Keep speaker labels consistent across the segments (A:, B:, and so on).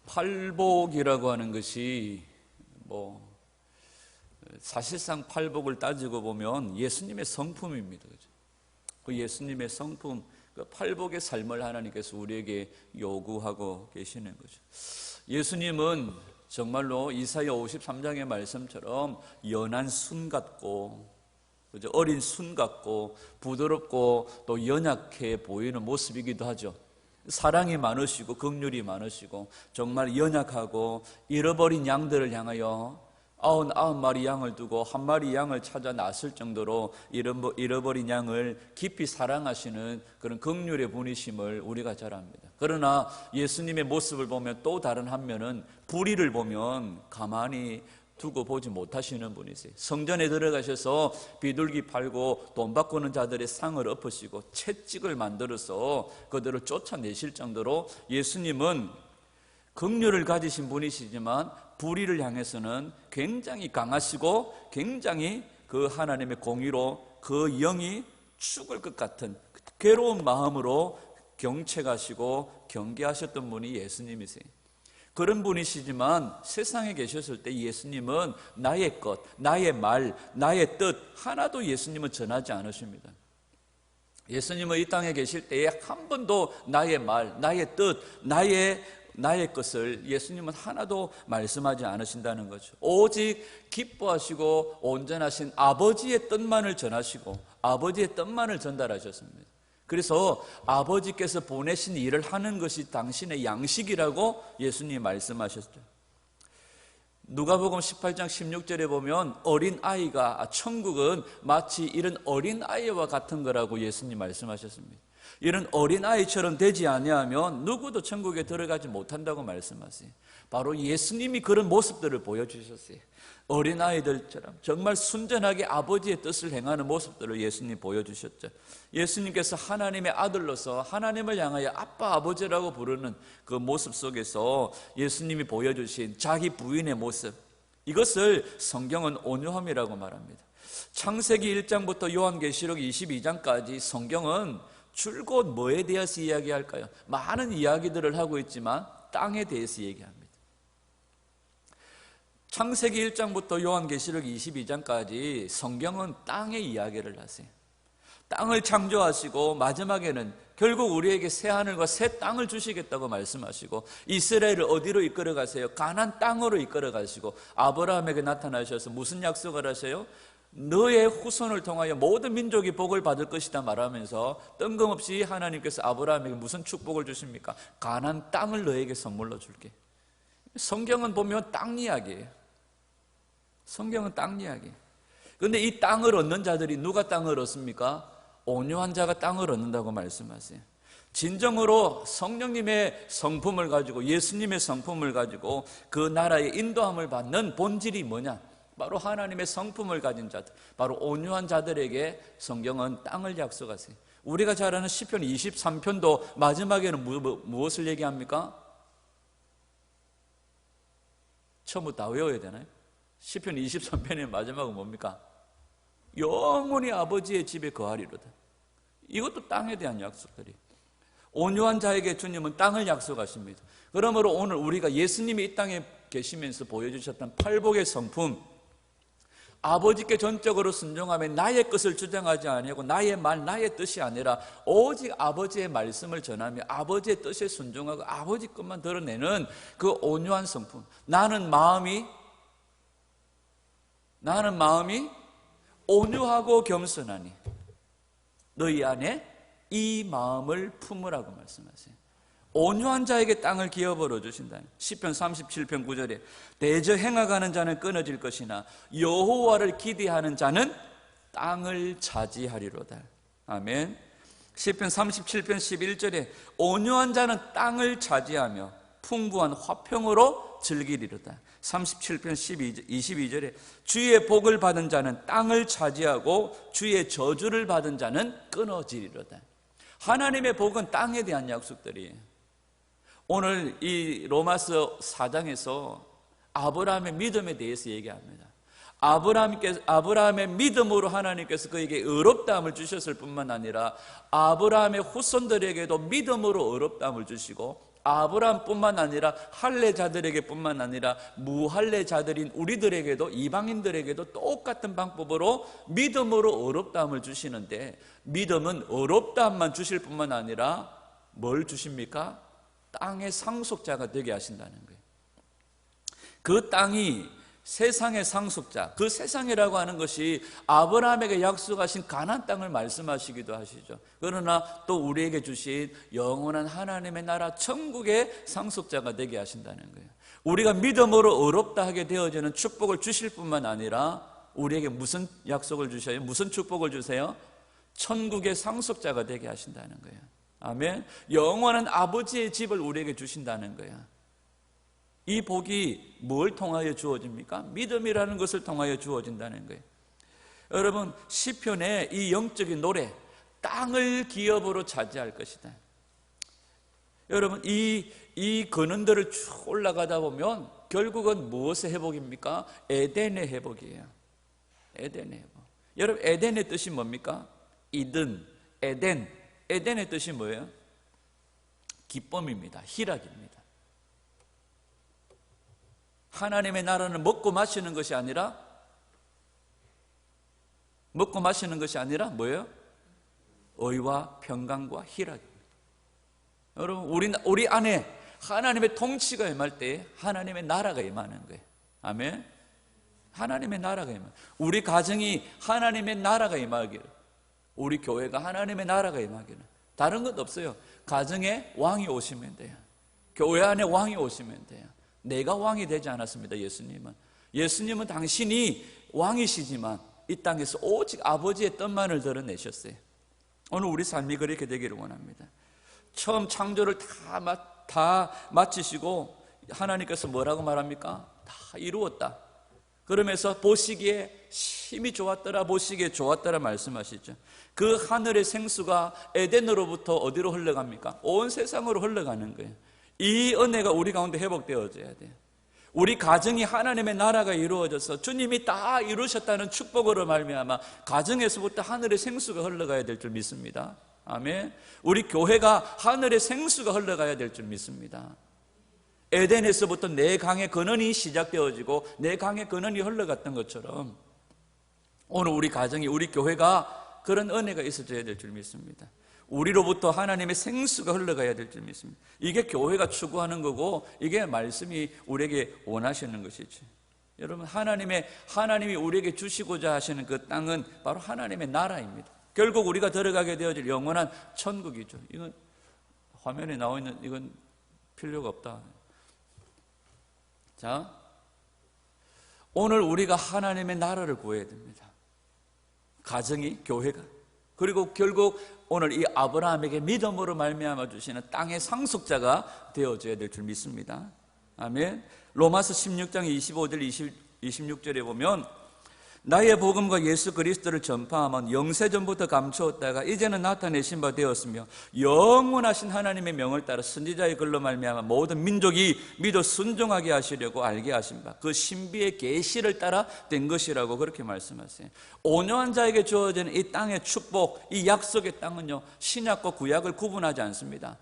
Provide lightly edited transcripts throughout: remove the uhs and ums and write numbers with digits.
A: 팔복이라고 하는 것이 사실상 팔복을 따지고 보면 예수님의 성품입니다. 그 예수님의 성품, 그 팔복의 삶을 하나님께서 우리에게 요구하고 계시는 거죠. 예수님은 정말로 이사야 53장의 말씀처럼 연한 순 같고, 어린 순 같고, 부드럽고 또 연약해 보이는 모습이기도 하죠. 사랑이 많으시고 긍휼이 많으시고 정말 연약하고 잃어버린 양들을 향하여 99마리 양을 두고 한 마리 양을 찾아 나설 정도로 잃어버린 양을 깊이 사랑하시는 그런 긍휼의 분이심을 우리가 잘 압니다. 그러나 예수님의 모습을 보면 또 다른 한 면은 불의를 보면 가만히 두고 보지 못하시는 분이세요. 성전에 들어가셔서 비둘기 팔고 돈 바꾸는 자들의 상을 엎으시고 채찍을 만들어서 그들을 쫓아내실 정도로 예수님은 긍휼을 가지신 분이시지만 불의를 향해서는 굉장히 강하시고 굉장히 그 하나님의 공의로 그 영이 죽을 것 같은 괴로운 마음으로 경책하시고 경계하셨던 분이 예수님이세요. 그런 분이시지만 세상에 계셨을 때 예수님은 나의 것, 나의 말, 나의 뜻 하나도 예수님은 전하지 않으십니다. 예수님은 이 땅에 계실 때에 한 번도 나의 말, 나의 뜻, 나의 것을 예수님은 하나도 말씀하지 않으신다는 거죠. 오직 기뻐하시고 온전하신 아버지의 뜻만을 전하시고 아버지의 뜻만을 전달하셨습니다. 그래서 아버지께서 보내신 일을 하는 것이 당신의 양식이라고 예수님이 말씀하셨죠. 누가복음 18장 16절에 보면 어린아이가 천국은 마치 이런 어린아이와 같은 거라고 예수님 말씀하셨습니다. 이런 어린아이처럼 되지 아니하면 누구도 천국에 들어가지 못한다고 말씀하세요. 바로 예수님이 그런 모습들을 보여주셨어요. 어린아이들처럼 정말 순전하게 아버지의 뜻을 행하는 모습들을 예수님 보여주셨죠. 예수님께서 하나님의 아들로서 하나님을 향하여 아빠 아버지라고 부르는 그 모습 속에서 예수님이 보여주신 자기 부인의 모습, 이것을 성경은 온유함이라고 말합니다. 창세기 1장부터 요한계시록 22장까지 성경은 줄곧 뭐에 대해서 이야기할까요? 많은 이야기들을 하고 있지만 땅에 대해서 얘기합니다. 창세기 1장부터 요한계시록 22장까지 성경은 땅의 이야기를 하세요. 땅을 창조하시고 마지막에는 결국 우리에게 새 하늘과 새 땅을 주시겠다고 말씀하시고 이스라엘을 어디로 이끌어 가세요? 가나안 땅으로 이끌어 가시고 아브라함에게 나타나셔서 무슨 약속을 하세요? 너의 후손을 통하여 모든 민족이 복을 받을 것이다 말하면서 뜬금없이 하나님께서 아브라함에게 무슨 축복을 주십니까? 가나안 땅을 너에게 선물로 줄게. 성경은 보면 땅 이야기예요. 성경은 땅 이야기. 그런데 이 땅을 얻는 자들이 누가 땅을 얻습니까? 온유한 자가 땅을 얻는다고 말씀하세요. 진정으로 성령님의 성품을 가지고 예수님의 성품을 가지고 그 나라의 인도함을 받는 본질이 뭐냐? 바로 하나님의 성품을 가진 자들, 바로 온유한 자들에게 성경은 땅을 약속하세요. 우리가 잘 아는 시편 23편도 마지막에는 무엇을 얘기합니까? 처음부터 다 외워야 되나요? 시편 23편의 마지막은 뭡니까? 영원히 아버지의 집에 거하리로다. 이것도 땅에 대한 약속들이. 온유한 자에게 주님은 땅을 약속하십니다. 그러므로 오늘 우리가 예수님이 이 땅에 계시면서 보여주셨던 팔복의 성품, 아버지께 전적으로 순종하며 나의 것을 주장하지 아니하고 나의 말, 나의 뜻이 아니라 오직 아버지의 말씀을 전하며 아버지의 뜻에 순종하고 아버지 것만 드러내는 그 온유한 성품. 나는 마음이 온유하고 겸손하니 너희 안에 이 마음을 품으라고 말씀하세요. 온유한 자에게 땅을 기업으로 주신다. 시편 37편 9절에 대저 행하가는 자는 끊어질 것이나 여호와를 기대하는 자는 땅을 차지하리로다. 아멘. 시편 37편 11절에 온유한 자는 땅을 차지하며 풍부한 화평으로 즐기리로다. 37편 22절에 주의 복을 받은 자는 땅을 차지하고 주의 저주를 받은 자는 끊어지리로다. 하나님의 복은 땅에 대한 약속들이에요. 오늘 이 로마서 4장에서 아브라함의 믿음에 대해서 얘기합니다. 아브라함의 믿음으로 하나님께서 그에게 의롭다함을 주셨을 뿐만 아니라 아브라함의 후손들에게도 믿음으로 의롭다함을 주시고 아브라함뿐만 아니라 할례자들에게 뿐만 아니라 무할례자들인 우리들에게도, 이방인들에게도 똑같은 방법으로 믿음으로 어렵다함을 주시는데, 믿음은 어렵다함만 주실 뿐만 아니라 뭘 주십니까? 땅의 상속자가 되게 하신다는 거예요. 그 땅이 세상의 상속자, 그 세상이라고 하는 것이 아브라함에게 약속하신 가나안 땅을 말씀하시기도 하시죠. 그러나 또 우리에게 주신 영원한 하나님의 나라 천국의 상속자가 되게 하신다는 거예요. 우리가 믿음으로 어렵다 하게 되어지는 축복을 주실 뿐만 아니라 우리에게 무슨 약속을 주셔요? 무슨 축복을 주세요? 천국의 상속자가 되게 하신다는 거예요. 아멘. 영원한 아버지의 집을 우리에게 주신다는 거예요. 이 복이 뭘 통하여 주어집니까? 믿음이라는 것을 통하여 주어진다는 거예요. 여러분, 시편의 이 영적인 노래, 땅을 기업으로 차지할 것이다. 여러분, 이 근원들을 쭉 올라가다 보면 결국은 무엇의 회복입니까? 에덴의 회복이에요. 에덴의 회복. 여러분, 에덴의 뜻이 뭡니까? 이든, 에덴. 에덴의 뜻이 뭐예요? 기쁨입니다. 희락입니다. 하나님의 나라는 먹고 마시는 것이 아니라 뭐예요? 의와 평강과 희락입니다. 여러분, 우리 안에 하나님의 통치가 임할 때 하나님의 나라가 임하는 거예요. 아멘. 하나님의 나라가 임하는, 우리 가정이 하나님의 나라가 임하기를, 우리 교회가 하나님의 나라가 임하기를. 다른 것 없어요. 가정에 왕이 오시면 돼요. 교회 안에 왕이 오시면 돼요. 내가 왕이 되지 않았습니다. 예수님은 당신이 왕이시지만 이 땅에서 오직 아버지의 뜻만을 드러내셨어요. 오늘 우리 삶이 그렇게 되기를 원합니다. 처음 창조를 다 마치시고 하나님께서 뭐라고 말합니까? 다 이루었다. 그러면서 보시기에 심히 좋았더라, 보시기에 좋았더라 말씀하시죠. 그 하늘의 생수가 에덴으로부터 어디로 흘러갑니까? 온 세상으로 흘러가는 거예요. 이 은혜가 우리 가운데 회복되어져야 돼요. 우리 가정이 하나님의 나라가 이루어져서 주님이 다 이루셨다는 축복으로 말미암아 가정에서부터 하늘의 생수가 흘러가야 될 줄 믿습니다. 아멘. 우리 교회가 하늘의 생수가 흘러가야 될 줄 믿습니다. 에덴에서부터 내 강의 근원이 시작되어지고 내 강의 근원이 흘러갔던 것처럼 오늘 우리 가정이, 우리 교회가 그런 은혜가 있어져야 될 줄 믿습니다. 우리로부터 하나님의 생수가 흘러가야 될 줄 믿습니다. 이게 교회가 추구하는 거고, 이게 말씀이 우리에게 원하시는 것이지. 여러분, 하나님이 우리에게 주시고자 하시는 그 땅은 바로 하나님의 나라입니다. 결국 우리가 들어가게 되어질 영원한 천국이죠. 이건 화면에 나와 있는, 이건 필요가 없다. 자, 오늘 우리가 하나님의 나라를 구해야 됩니다. 가정이, 교회가. 그리고 결국 오늘 이 아브라함에게 믿음으로 말미암아 주시는 땅의 상속자가 되어져야 될 줄 믿습니다. 아멘. 로마서 16장 25절 26절에 보면 나의 복음과 예수 그리스도를 전파함은 영세전부터 감추었다가 이제는 나타내신 바 되었으며 영원하신 하나님의 명을 따라 선지자의 글로 말미암아 모든 민족이 믿어 순종하게 하시려고 알게 하신 바 그 신비의 계시를 따라 된 것이라고 그렇게 말씀하세요. 온유한 자에게 주어지는 이 땅의 축복, 이 약속의 땅은요, 신약과 구약을 구분하지 않습니다.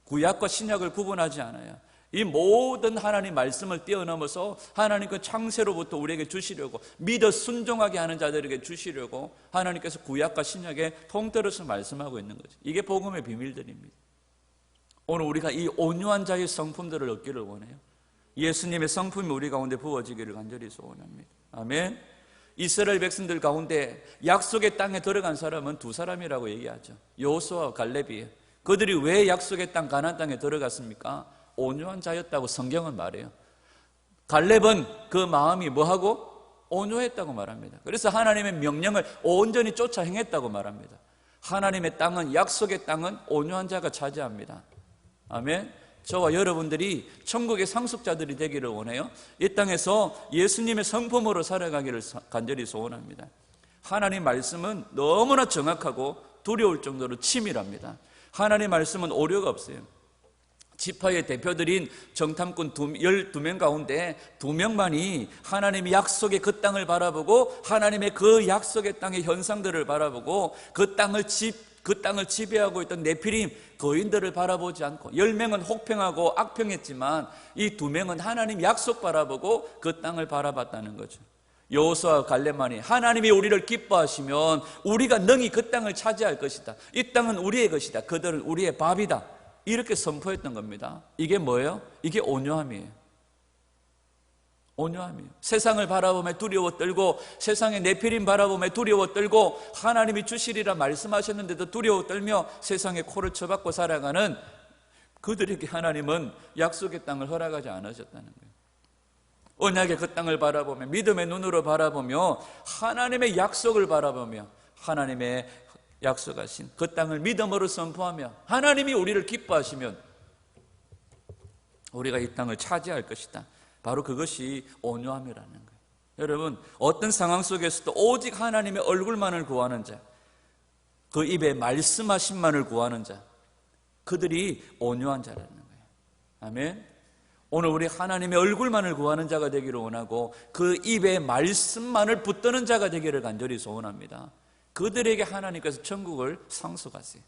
A: 구약과 신약을 구분하지 않아요. 이 모든 하나님 말씀을 뛰어넘어서 하나님 그 창세로부터 우리에게 주시려고, 믿어 순종하게 하는 자들에게 주시려고 하나님께서 구약과 신약에 통틀어서 말씀하고 있는 거죠. 이게 복음의 비밀들입니다. 오늘 우리가 이 온유한 자의 성품들을 얻기를 원해요. 예수님의 성품이 우리 가운데 부어지기를 간절히 소원합니다. 아멘. 이스라엘 백성들 가운데 약속의 땅에 들어간 사람은 두 사람이라고 얘기하죠. 여호수아와 갈렙이에요. 그들이 왜 약속의 땅 가나안 땅에 들어갔습니까? 온유한 자였다고 성경은 말해요. 갈렙은 그 마음이 뭐하고? 온유했다고 말합니다. 그래서 하나님의 명령을 온전히 쫓아 행했다고 말합니다. 하나님의 땅은, 약속의 땅은 온유한 자가 차지합니다. 아멘. 저와 여러분들이 천국의 상속자들이 되기를 원해요. 이 땅에서 예수님의 성품으로 살아가기를 간절히 소원합니다. 하나님 말씀은 너무나 정확하고 두려울 정도로 치밀합니다. 하나님 말씀은 오류가 없어요. 지파의 대표들인 정탐꾼 12명 가운데 2명만이 하나님의 약속의 그 땅을 바라보고 하나님의 그 약속의 땅의 현상들을 바라보고 그 땅을 그 땅을 지배하고 있던 네피림 거인들을 바라보지 않고 10명은 혹평하고 악평했지만 이 2명은 하나님 약속 바라보고 그 땅을 바라봤다는 거죠. 여호수아와 갈렙만이 하나님이 우리를 기뻐하시면 우리가 능히 그 땅을 차지할 것이다. 이 땅은 우리의 것이다. 그들은 우리의 밥이다. 이렇게 선포했던 겁니다. 이게 뭐예요? 이게 온유함이에요. 온유함이에요. 세상을 바라보며 두려워 떨고 세상의 네피림 바라보며 두려워 떨고 하나님이 주시리라 말씀하셨는데도 두려워 떨며 세상에 코를 쳐박고 살아가는 그들에게 하나님은 약속의 땅을 허락하지 않으셨다는 거예요. 언약의 그 땅을 바라보며 믿음의 눈으로 바라보며 하나님의 약속을 바라보며 하나님의 약속하신 그 땅을 믿음으로 선포하며 하나님이 우리를 기뻐하시면 우리가 이 땅을 차지할 것이다. 바로 그것이 온유함이라는 거예요. 여러분, 어떤 상황 속에서도 오직 하나님의 얼굴만을 구하는 자, 그 입에 말씀하신만을 구하는 자, 그들이 온유한 자라는 거예요. 아멘. 오늘 우리 하나님의 얼굴만을 구하는 자가 되기를 원하고 그 입에 말씀만을 붙드는 자가 되기를 간절히 소원합니다. 그들에게 하나님께서 천국을 상속하세요.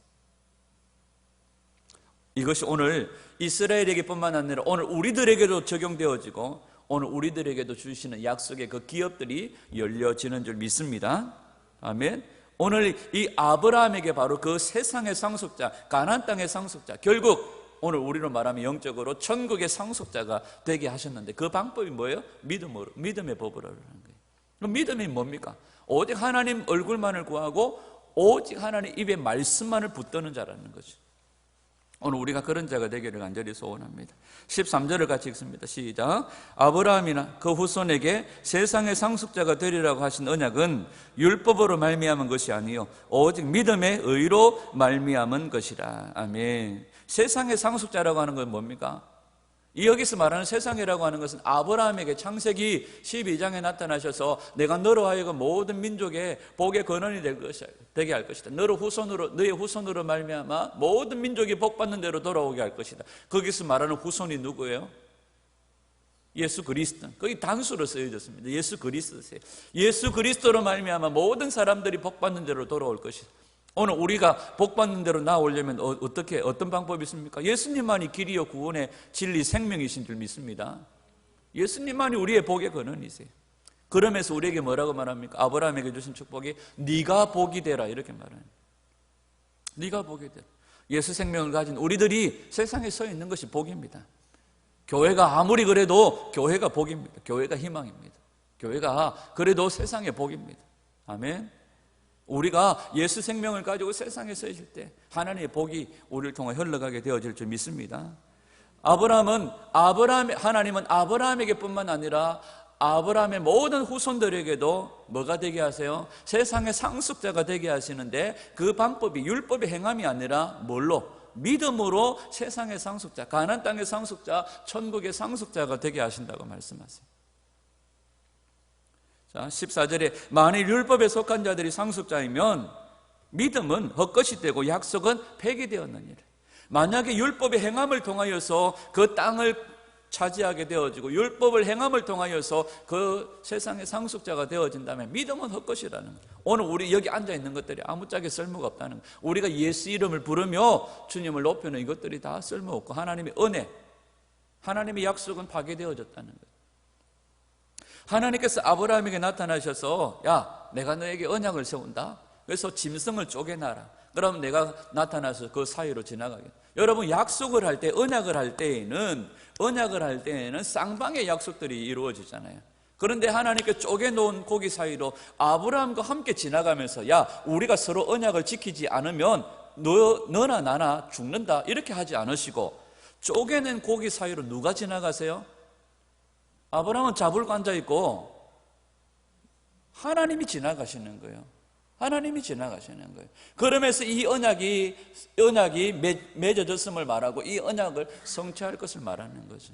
A: 이것이 오늘 이스라엘에게뿐만 아니라 오늘 우리들에게도 적용되어지고 오늘 우리들에게도 주시는 약속의 그 기업들이 열려지는 줄 믿습니다. 아멘. 오늘 이 아브라함에게 바로 그 세상의 상속자, 가나안 땅의 상속자, 결국 오늘 우리로 말하면 영적으로 천국의 상속자가 되게 하셨는데 그 방법이 뭐예요? 믿음으로, 믿음의 법으로 하는 거예요. 그럼 믿음이 뭡니까? 오직 하나님 얼굴만을 구하고 오직 하나님 입에 말씀만을 붙드는 자라는 거죠. 오늘 우리가 그런 자가 되기를 간절히 소원합니다. 13절을 같이 읽습니다. 시작. 아브라함이나 그 후손에게 세상의 상속자가 되리라고 하신 언약은 율법으로 말미암은 것이 아니요 오직 믿음의 의로 말미암은 것이라. 아멘. 세상의 상속자라고 하는 건 뭡니까? 여기서 말하는 세상이라고 하는 것은 아브라함에게 창세기 12장에 나타나셔서 내가 너로 하여금 모든 민족의 복의 근원이 되게 할 것이다. 너의 후손으로 말미암아 모든 민족이 복받는 대로 돌아오게 할 것이다. 거기서 말하는 후손이 누구예요? 예수 그리스도. 거기 단수로 쓰여졌습니다. 예수 그리스도세요. 예수 그리스도로 말미암아 모든 사람들이 복받는 대로 돌아올 것이다. 오늘 우리가 복받는 대로 나오려면 어떤 방법이 있습니까? 예수님만이 길이요 구원의 진리 생명이신 줄 믿습니다. 예수님만이 우리의 복의 근원이세요. 그러면서 우리에게 뭐라고 말합니까? 아브라함에게 주신 축복이 네가 복이 되라 이렇게 말해요. 네가 복이 되라. 예수 생명을 가진 우리들이 세상에 서 있는 것이 복입니다. 교회가 아무리 그래도 교회가 복입니다. 교회가 희망입니다. 교회가 그래도 세상의 복입니다. 아멘. 우리가 예수 생명을 가지고 세상에 서 있을 때 하나님의 복이 우리를 통해 흘러가게 되어질 줄 믿습니다. 하나님은 아브라함에게뿐만 아니라 아브라함의 모든 후손들에게도 뭐가 되게 하세요? 세상의 상속자가 되게 하시는데 그 방법이 율법의 행함이 아니라 뭘로? 믿음으로 세상의 상속자, 가나안 땅의 상속자, 천국의 상속자가 되게 하신다고 말씀하세요. 자, 14절에 만일 율법에 속한 자들이 상속자이면 믿음은 헛것이 되고 약속은 폐기되었느니라. 만약에 율법의 행함을 통하여서 그 땅을 차지하게 되어지고 율법을 행함을 통하여서 그 세상의 상속자가 되어진다면 믿음은 헛것이라는 거예요. 오늘 우리 여기 앉아있는 것들이 아무짝에 쓸모가 없다는 거예요. 우리가 예수 이름을 부르며 주님을 높이는 이것들이 다 쓸모없고 하나님의 은혜, 하나님의 약속은 파괴되어졌다는 거예요. 하나님께서 아브라함에게 나타나셔서 야, 내가 너에게 언약을 세운다. 그래서 짐승을 쪼개놔라. 그럼 내가 나타나서 그 사이로 지나가겠다. 여러분, 약속을 할 때, 언약을 할 때에는 쌍방의 약속들이 이루어지잖아요. 그런데 하나님께 쪼개놓은 고기 사이로 아브라함과 함께 지나가면서 야, 우리가 서로 언약을 지키지 않으면 너나 나나 죽는다 이렇게 하지 않으시고 쪼개낸 고기 사이로 누가 지나가세요? 아브라함은 잡을고 앉아있고 하나님이 지나가시는 거예요. 하나님이 지나가시는 거예요. 그러면서 이 언약이 맺어졌음을 말하고 이 언약을 성취할 것을 말하는 거죠.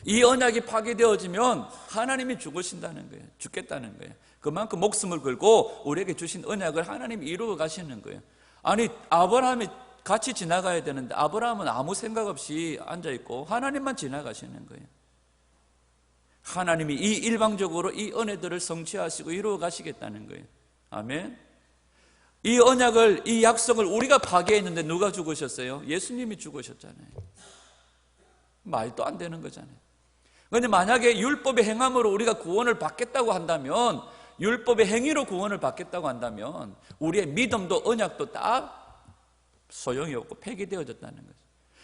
A: 이 언약이 파괴되어지면 하나님이 죽으신다는 거예요. 죽겠다는 거예요. 그만큼 목숨을 걸고 우리에게 주신 언약을 하나님이 이루어 가시는 거예요. 아니, 아브라함이 같이 지나가야 되는데 아브라함은 아무 생각 없이 앉아있고 하나님만 지나가시는 거예요. 하나님이 이 일방적으로 이 은혜들을 성취하시고 이루어 가시겠다는 거예요. 아멘. 이 언약을, 이 약속을 우리가 파괴했는데 누가 죽으셨어요? 예수님이 죽으셨잖아요. 말도 안 되는 거잖아요. 그런데 만약에 율법의 행함으로 우리가 구원을 받겠다고 한다면, 율법의 행위로 구원을 받겠다고 한다면 우리의 믿음도 언약도 다 소용이 없고 폐기되어졌다는 거죠.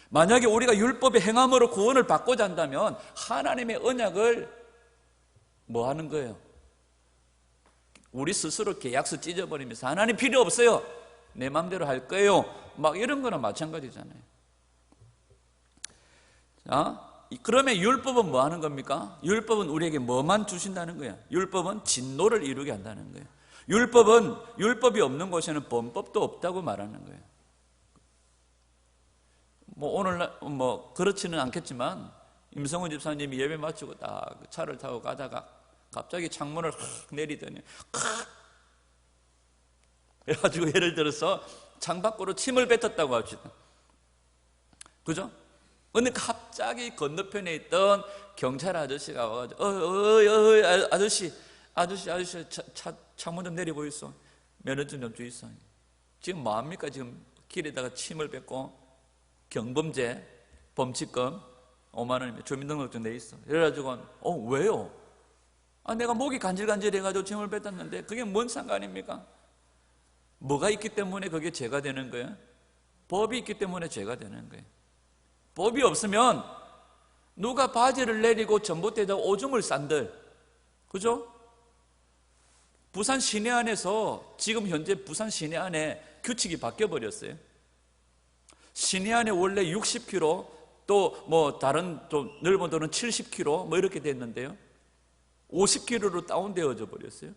A: 만약에 우리가 율법의 행함으로 구원을 받고자 한다면 하나님의 언약을 뭐 하는 거예요? 우리 스스로 계약서 찢어버리면서 하나님 필요 없어요, 내 마음대로 할 거예요, 막 이런 거나 마찬가지잖아요. 자, 그러면 율법은 뭐 하는 겁니까? 율법은 우리에게 뭐만 주신다는 거예요? 율법은 진노를 이루게 한다는 거예요. 율법이 없는 곳에는 범법도 없다고 말하는 거예요. 오늘날 그렇지는 않겠지만 임성훈 집사님이 예배 마치고 딱 차를 타고 가다가 갑자기 창문을 확 내리더니 그래가지고 예를 들어서 창밖으로 침을 뱉었다고 합시다. 그죠? 근데 갑자기 건너편에 있던 경찰 아저씨가 와가지고 아저씨 창문 좀 내려보이소, 면허증 좀 주이소. 지금 뭐합니까? 지금 길에다가 침을 뱉고 경범죄, 범칙금 5만 원이면 주민등록증 내 있어. 그래가지고 왜요? 내가 목이 간질간질해가지고 침을 뱉었는데 그게 뭔 상관입니까? 뭐가 있기 때문에 그게 죄가 되는 거예요? 법이 있기 때문에 죄가 되는 거예요. 법이 없으면 누가 바지를 내리고 전봇대에다 오줌을 싼들, 그죠? 부산 시내 안에서 지금 현재 부산 시내 안에 규칙이 바뀌어버렸어요. 시내 안에 원래 60km, 또 다른 좀 넓은 도로는 70km 이렇게 됐는데요, 50km로 다운되어져 버렸어요.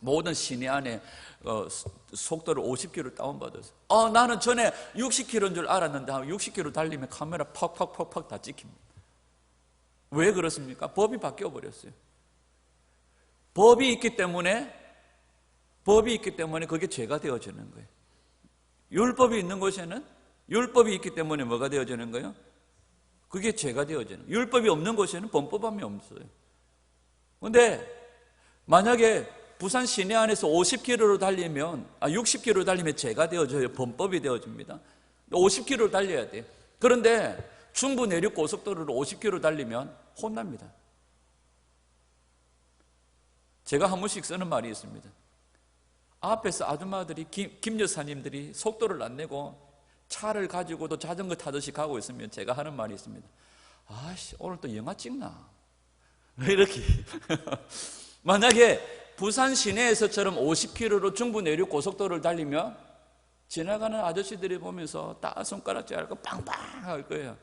A: 모든 시내 안에 속도를 50km 다운받았어요. 나는 전에 60km인 줄 알았는데 60km 달리면 카메라 팍팍팍팍 다 찍힙니다. 왜 그렇습니까? 법이 바뀌어 버렸어요. 법이 있기 때문에 그게 죄가 되어지는 거예요. 율법이 있는 곳에는, 율법이 있기 때문에 뭐가 되어지는 거예요? 그게 죄가 되어지는 거예요. 율법이 없는 곳에는 범법함이 없어요. 그런데 만약에 부산 시내 안에서 50km로 달리면 60km로 달리면 죄가 되어져요. 범법이 되어집니다. 50km로 달려야 돼요. 그런데 중부 내륙 고속도로를 50km 달리면 혼납니다. 제가 한 번씩 쓰는 말이 있습니다. 앞에서 아줌마들이, 김 여사님들이 속도를 안 내고 차를 가지고도 자전거 타듯이 가고 있으면 제가 하는 말이 있습니다. 오늘 또 영화 찍나? 이렇게. 만약에 부산 시내에서처럼 50km로 중부 내륙 고속도로를 달리면 지나가는 아저씨들이 보면서 다 손가락질 할 거 빵빵 할 거예요.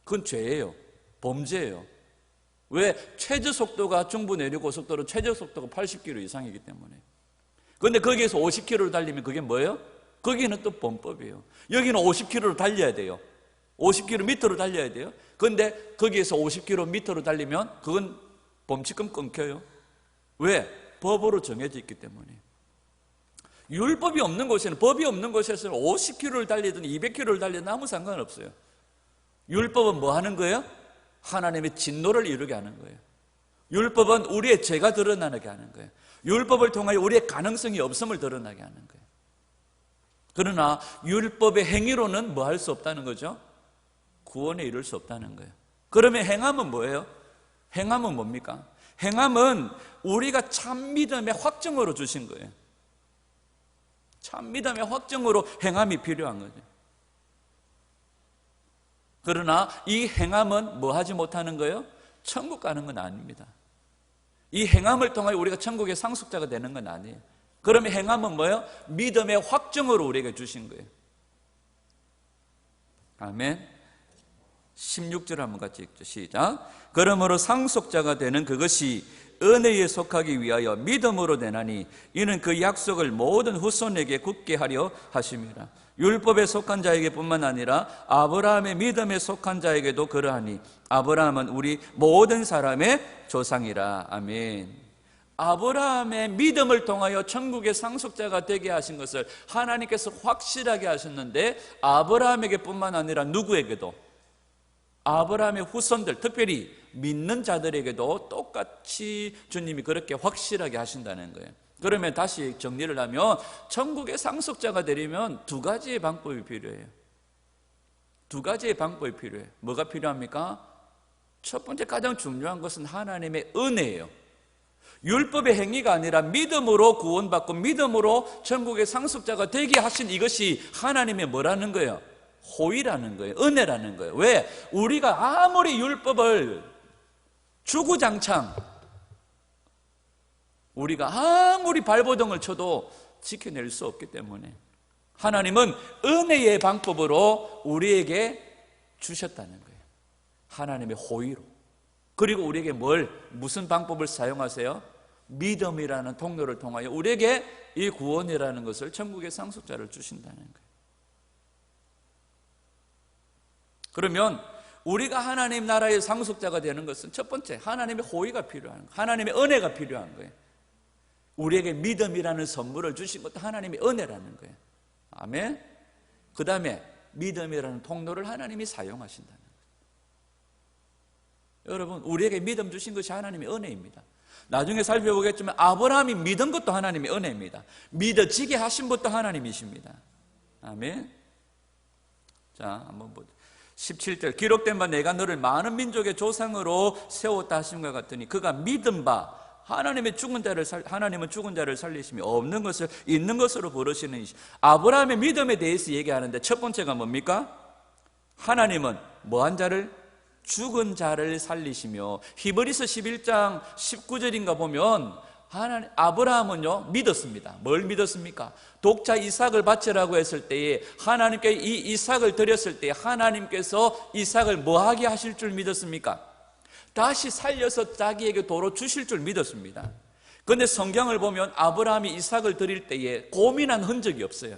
A: 그건 죄예요. 범죄예요. 왜? 최저 속도가 중부 내륙 고속도로 최저 속도가 80km 이상이기 때문에. 그런데 거기에서 50km로 달리면 그게 뭐예요? 거기는 또 범법이에요. 여기는 50km로 달려야 돼요. 50km로 달려야 돼요. 그런데 거기에서 50km로 달리면 그건 범칙금 끊겨요. 왜? 법으로 정해져 있기 때문에. 율법이 없는 곳에는, 법이 없는 곳에서는 50km를 달리든 200km를 달리든 아무 상관없어요. 율법은 뭐 하는 거예요? 하나님의 진노를 이루게 하는 거예요. 율법은 우리의 죄가 드러나게 하는 거예요. 율법을 통하여 우리의 가능성이 없음을 드러나게 하는 거예요. 그러나 율법의 행위로는 뭐 할 수 없다는 거죠? 구원에 이룰 수 없다는 거예요. 그러면 행함은 뭐예요? 행함은 뭡니까? 행함은 우리가 참 믿음의 확증으로 주신 거예요. 참 믿음의 확증으로 행함이 필요한 거죠. 그러나 이 행함은 뭐 하지 못하는 거예요? 천국 가는 건 아닙니다. 이 행함을 통하여 우리가 천국의 상속자가 되는 건 아니에요. 그러면 행함은 뭐예요? 믿음의 확증으로 우리에게 주신 거예요. 아멘. 16절 한번 같이 읽죠. 시작. 그러므로 상속자가 되는 그것이 은혜에 속하기 위하여 믿음으로 되나니 이는 그 약속을 모든 후손에게 굳게 하려 하심이라. 율법에 속한 자에게 뿐만 아니라 아브라함의 믿음에 속한 자에게도 그러하니 아브라함은 우리 모든 사람의 조상이라. 아멘. 아브라함의 믿음을 통하여 천국의 상속자가 되게 하신 것을 하나님께서 확실하게 하셨는데, 아브라함에게 뿐만 아니라 누구에게도, 아브라함의 후손들, 특별히 믿는 자들에게도 똑같이 주님이 그렇게 확실하게 하신다는 거예요. 그러면 다시 정리를 하면 천국의 상속자가 되려면 두 가지의 방법이 필요해요. 두 가지의 방법이 필요해요. 뭐가 필요합니까? 첫 번째 가장 중요한 것은 하나님의 은혜예요. 율법의 행위가 아니라 믿음으로 구원받고 믿음으로 천국의 상속자가 되게 하신 이것이 하나님의 뭐라는 거예요? 호의라는 거예요. 은혜라는 거예요. 왜? 우리가 아무리 율법을 주구장창 우리가 아무리 발버둥을 쳐도 지켜낼 수 없기 때문에 하나님은 은혜의 방법으로 우리에게 주셨다는 거예요. 하나님의 호의로. 그리고 우리에게 무슨 방법을 사용하세요? 믿음이라는 통로를 통하여 우리에게 이 구원이라는 것을 천국의 상속자를 주신다는 거예요. 그러면 우리가 하나님 나라의 상속자가 되는 것은 첫 번째 하나님의 호의가 필요한 거예요. 하나님의 은혜가 필요한 거예요. 우리에게 믿음이라는 선물을 주신 것도 하나님의 은혜라는 거예요. 아멘. 그 다음에 믿음이라는 통로를 하나님이 사용하신다는 거예요. 여러분, 우리에게 믿음 주신 것이 하나님의 은혜입니다. 나중에 살펴보겠지만 아브라함이 믿은 것도 하나님의 은혜입니다. 믿어지게 하신 것도 하나님이십니다. 아멘. 자, 한번 보죠. 17절 기록된 바 내가 너를 많은 민족의 조상으로 세웠다 하심과 같으니 그가 믿은 바 하나님은 죽은 자를 살리심이 없는 것을 있는 것으로 부르시는 이시. 아브라함의 믿음에 대해서 얘기하는데 첫 번째가 뭡니까? 하나님은 뭐한 자를? 죽은 자를 살리시며 히브리서 11장 19절인가 보면 아브라함은요 믿었습니다. 뭘 믿었습니까? 독자 이삭을 바치라고 했을 때에 하나님께 이 이삭을 드렸을 때 하나님께서 이삭을 뭐하게 하실 줄 믿었습니까? 다시 살려서 자기에게 도로 주실 줄 믿었습니다. 그런데 성경을 보면 아브라함이 이삭을 드릴 때에 고민한 흔적이 없어요.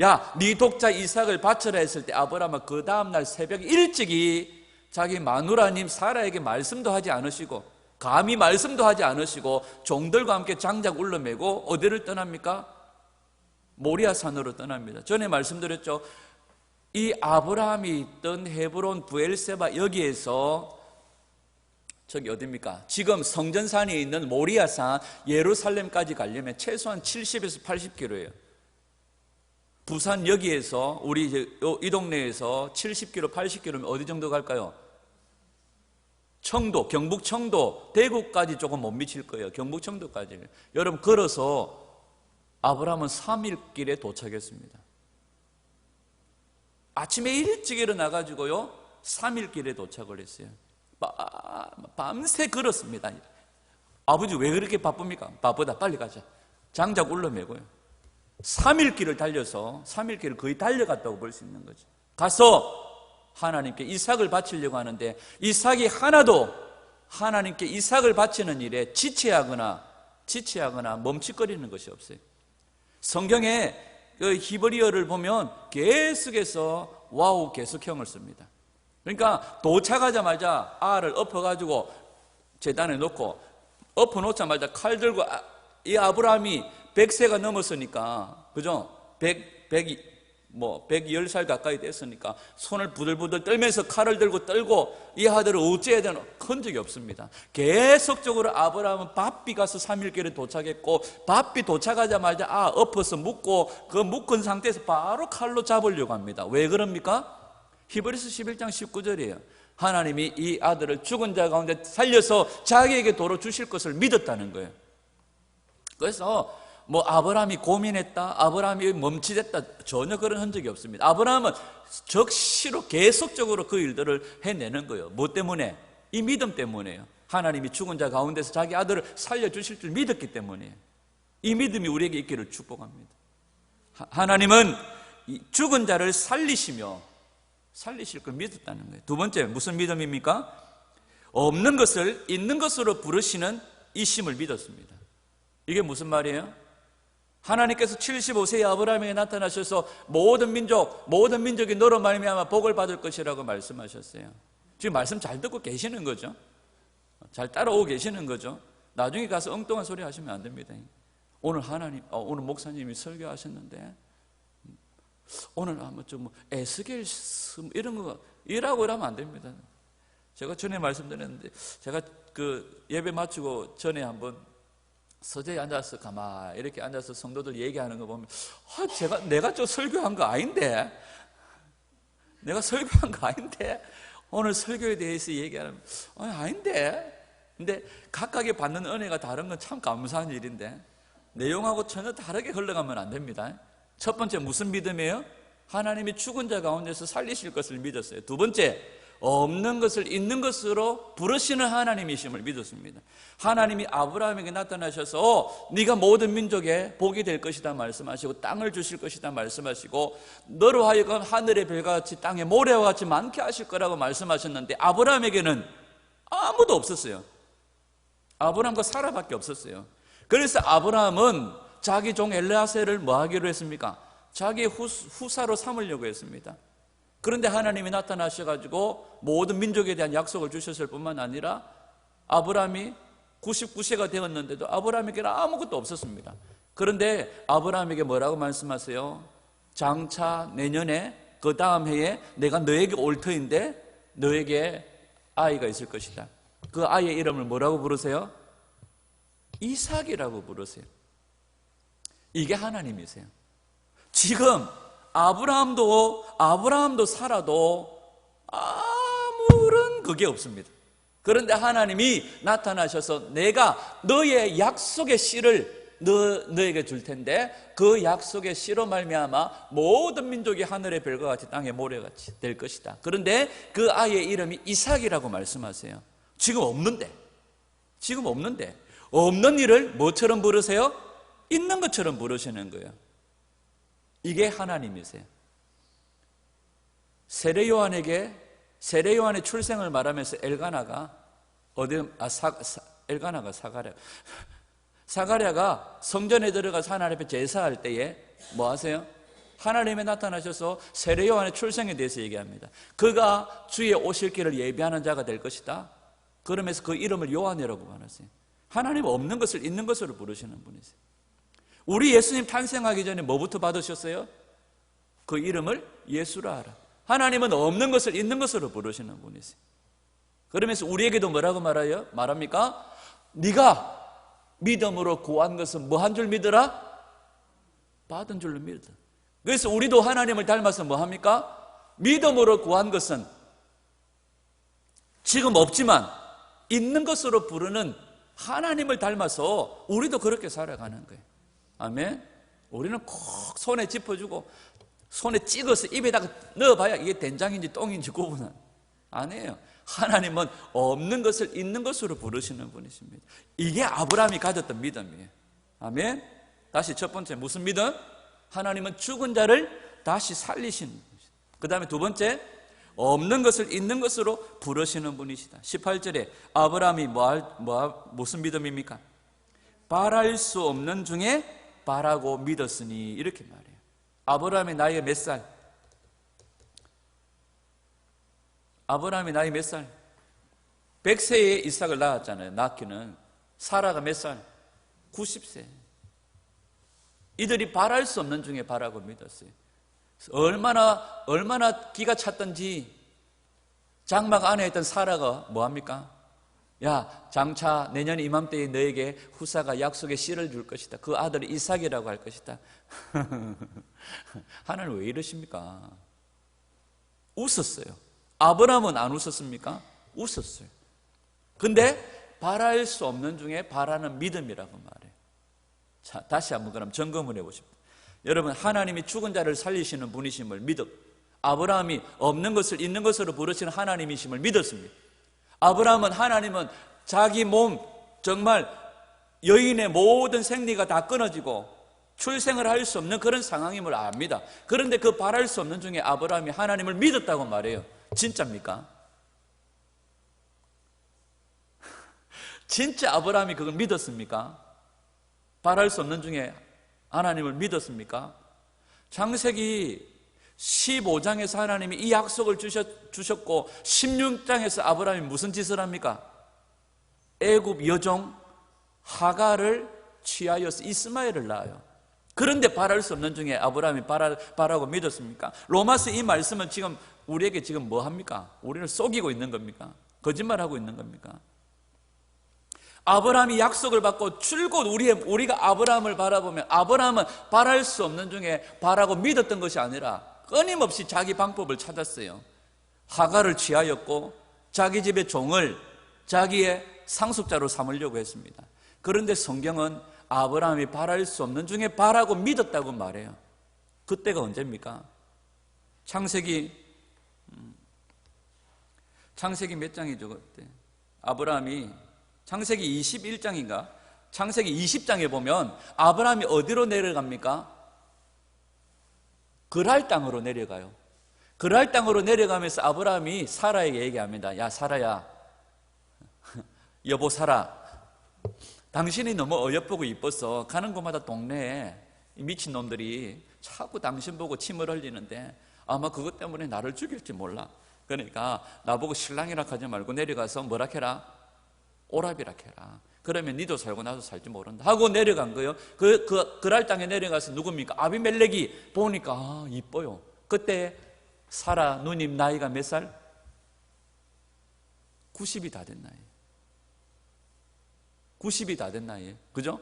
A: 야, 네 독자 이삭을 바쳐라 했을 때 아브라함은 그 다음날 새벽 일찍이 자기 마누라님 사라에게 말씀도 하지 않으시고 감히 말씀도 하지 않으시고 종들과 함께 장작 울러매고 어디를 떠납니까? 모리아 산으로 떠납니다. 전에 말씀드렸죠. 이 아브라함이 있던 헤브론 부엘세바 여기에서 저기 어디입니까? 지금 성전산에 있는 모리아산 예루살렘까지 가려면 최소한 70에서 80km예요. 부산 여기에서 우리 이 동네에서 70km, 80km면 어디 정도 갈까요? 청도, 경북 청도, 대구까지 조금 못 미칠 거예요. 경북 청도까지. 여러분 걸어서 아브라함은 3일 길에 도착했습니다. 아침에 일찍 일어나가지고요 3일 길에 도착을 했어요. 밤새 걸었습니다. 아버지 왜 그렇게 바쁩니까? 바쁘다, 빨리 가자. 장작 울러매고요 3일 길을 달려서 3일 길을 거의 달려갔다고 볼 수 있는 거죠. 가서 하나님께 이삭을 바치려고 하는데 이삭이 하나도 하나님께 이삭을 바치는 일에 지체하거나 멈칫거리는 것이 없어요. 성경에 그 히브리어를 보면 계속해서 와우 계속형을 씁니다. 그러니까 도착하자마자 알을 엎어가지고 제단에 놓고 엎어놓자마자 칼 들고 이 아브라함이 100세가 넘었으니까 그죠? 110살 가까이 됐으니까 손을 부들부들 떨면서 칼을 들고 떨고 이 아들을 어찌해야 되나 흔적이 없습니다. 계속적으로 아브라함은 바삐 가서 3일길에 도착했고 바삐 도착하자마자 엎어서 묶고 그 묶은 상태에서 바로 칼로 잡으려고 합니다. 왜 그럽니까? 히브리서 11장 19절이에요. 하나님이 이 아들을 죽은 자 가운데 살려서 자기에게 도로 주실 것을 믿었다는 거예요. 그래서 아브라함이 고민했다, 아브라함이 멈칫했다, 전혀 그런 흔적이 없습니다. 아브라함은 적시로 계속적으로 그 일들을 해내는 거예요. 뭐 때문에? 이 믿음 때문에요. 하나님이 죽은 자 가운데서 자기 아들을 살려주실 줄 믿었기 때문이에요. 이 믿음이 우리에게 있기를 축복합니다. 하나님은 죽은 자를 살리실 걸 믿었다는 거예요. 두 번째, 무슨 믿음입니까? 없는 것을 있는 것으로 부르시는 이심을 믿었습니다. 이게 무슨 말이에요? 하나님께서 75세의 아브라함에게 나타나셔서 모든 민족이 너로 말미암아 복을 받을 것이라고 말씀하셨어요. 지금 말씀 잘 듣고 계시는 거죠? 잘 따라오고 계시는 거죠? 나중에 가서 엉뚱한 소리 하시면 안 됩니다. 오늘 목사님이 설교하셨는데 오늘 아마 좀 에스겔 이런 거 이라고 하면 안 됩니다. 제가 전에 말씀드렸는데 제가 그 예배 마치고 전에 한번 서재에 앉아서 가만히 이렇게 앉아서 성도들 얘기하는 거 보면 내가 저 설교한 거 아닌데, 내가 설교한 거 아닌데, 오늘 설교에 대해서 얘기하면 아닌데. 근데 각각이 받는 은혜가 다른 건 참 감사한 일인데 내용하고 전혀 다르게 흘러가면 안 됩니다. 첫 번째 무슨 믿음이에요? 하나님이 죽은 자 가운데서 살리실 것을 믿었어요. 두 번째, 없는 것을 있는 것으로 부르시는 하나님이심을 믿었습니다. 하나님이 아브라함에게 나타나셔서 네가 모든 민족에 복이 될 것이다 말씀하시고 땅을 주실 것이다 말씀하시고 너로 하여금 하늘의 별과 같이 땅의 모래와 같이 많게 하실 거라고 말씀하셨는데 아브라함에게는 아무도 없었어요. 아브라함과 사라밖에 없었어요. 그래서 아브라함은 자기 종 엘르아셀을 뭐 하기로 했습니까? 자기 후사로 삼으려고 했습니다. 그런데 하나님이 나타나셔가지고 모든 민족에 대한 약속을 주셨을 뿐만 아니라 아브라함이 99세가 되었는데도 아브라함에게는 아무것도 없었습니다. 그런데 아브라함에게 뭐라고 말씀하세요? 장차 내년에 그 다음 해에 내가 너에게 올 터인데 너에게 아이가 있을 것이다. 그 아이의 이름을 뭐라고 부르세요? 이삭이라고 부르세요. 이게 하나님이세요. 지금 아브라함도 사라도 아무런 그게 없습니다. 그런데 하나님이 나타나셔서 내가 너의 약속의 씨를 너에게 줄 텐데 그 약속의 씨로 말미암아 모든 민족이 하늘의 별과 같이 땅의 모래같이 될 것이다. 그런데 그 아이의 이름이 이삭이라고 말씀하세요. 지금 없는데 없는 일을 뭐처럼 부르세요? 있는 것처럼 부르시는 거예요. 이게 하나님이세요. 세례요한의 출생을 말하면서 사가랴가 성전에 들어가서 하나님 앞에 제사할 때에 뭐 하세요? 하나님이 나타나셔서 세례요한의 출생에 대해서 얘기합니다. 그가 주의 오실 길을 예비하는 자가 될 것이다. 그러면서 그 이름을 요한이라고 말하세요. 하나님 없는 것을 있는 것으로 부르시는 분이세요. 우리 예수님 탄생하기 전에 뭐부터 받으셨어요? 그 이름을 예수라 하라. 하나님은 없는 것을 있는 것으로 부르시는 분이세요. 그러면서 우리에게도 뭐라고 말합니까? 네가 믿음으로 구한 것은 뭐 한 줄 믿으라? 받은 줄로 믿으라. 그래서 우리도 하나님을 닮아서 뭐 합니까? 믿음으로 구한 것은 지금 없지만 있는 것으로 부르는 하나님을 닮아서 우리도 그렇게 살아가는 거예요. 아멘. 우리는 꼭 손에 짚어주고 손에 찍어서 입에다가 넣어봐야 이게 된장인지 똥인지 구분은 안 해요. 하나님은 없는 것을 있는 것으로 부르시는 분이십니다. 이게 아브라함이 가졌던 믿음이에요. 아멘. 다시 첫 번째 무슨 믿음? 하나님은 죽은 자를 다시 살리시는 분이시다. 그 다음에 두 번째, 없는 것을 있는 것으로 부르시는 분이시다. 18절에 아브라함이 무슨 믿음입니까? 바랄 수 없는 중에 바라고 믿었으니 이렇게 말해요. 아브라함이 나이가 몇 살? 아브라함이 나이 몇 살? 100세에 이삭을 낳았잖아요. 낳기는. 사라가 몇 살? 90세. 이들이 바랄 수 없는 중에 바라고 믿었어요. 얼마나 기가 찼던지 장막 안에 있던 사라가 뭐합니까? 야, 장차 내년 이맘때에 너에게 후사가 약속의 씨를 줄 것이다. 그 아들이 이삭이라고 할 것이다. 하나님 왜 이러십니까? 웃었어요. 아브라함은 안 웃었습니까? 웃었어요. 근데 바랄 수 없는 중에 바라는 믿음이라고 말해요. 자, 다시 한번 그럼 점검을 해보십시오. 여러분, 하나님이 죽은 자를 살리시는 분이심을 아브라함이 없는 것을 있는 것으로 부르시는 하나님이심을 믿었습니다. 하나님은 자기 몸, 정말 여인의 모든 생리가 다 끊어지고 출생을 할 수 없는 그런 상황임을 압니다. 그런데 그 바랄 수 없는 중에 아브라함이 하나님을 믿었다고 말해요. 진짜입니까? 진짜 아브라함이 그걸 믿었습니까? 바랄 수 없는 중에 하나님을 믿었습니까? 창세기 15장에서 하나님이 이 약속을 주셨고 16장에서 아브라함이 무슨 짓을 합니까? 애굽 여종 하가를 취하여서 이스마엘을 낳아요. 그런데 바랄 수 없는 중에 아브라함이 바라고 믿었습니까? 로마서 이 말씀은 지금 우리에게 지금 뭐 합니까? 우리를 속이고 있는 겁니까? 거짓말하고 있는 겁니까? 아브라함이 약속을 받고 줄곧 우리가 아브라함을 바라보면 아브라함은 바랄 수 없는 중에 바라고 믿었던 것이 아니라 끊임없이 자기 방법을 찾았어요. 하갈을 취하였고 자기 집의 종을 자기의 상속자로 삼으려고 했습니다. 그런데 성경은 아브라함이 바랄 수 없는 중에 바라고 믿었다고 말해요. 그때가 언제입니까? 창세기 몇 장이죠 그때? 아브라함이 창세기 21장인가? 창세기 20장에 보면 아브라함이 어디로 내려갑니까? 그랄 땅으로 내려가요. 그랄 땅으로 내려가면서 아브라함이 사라에게 얘기합니다. 야 사라야, 여보 사라, 당신이 너무 어여쁘고 이뻐서 가는 곳마다 동네에 미친놈들이 자꾸 당신 보고 침을 흘리는데 아마 그것 때문에 나를 죽일지 몰라. 그러니까 나보고 신랑이라 하지 말고 내려가서 뭐라 해라? 오라비라 해라. 그러면 니도 살고 나도 살지 모른다 하고 내려간 거예요. 그랄 땅에 내려가서 누굽니까? 아비멜렉이 보니까 이뻐요. 그때 사라 누님 나이가 몇 살? 90이 다 된 나이. 90이 다 된 나이에, 그죠?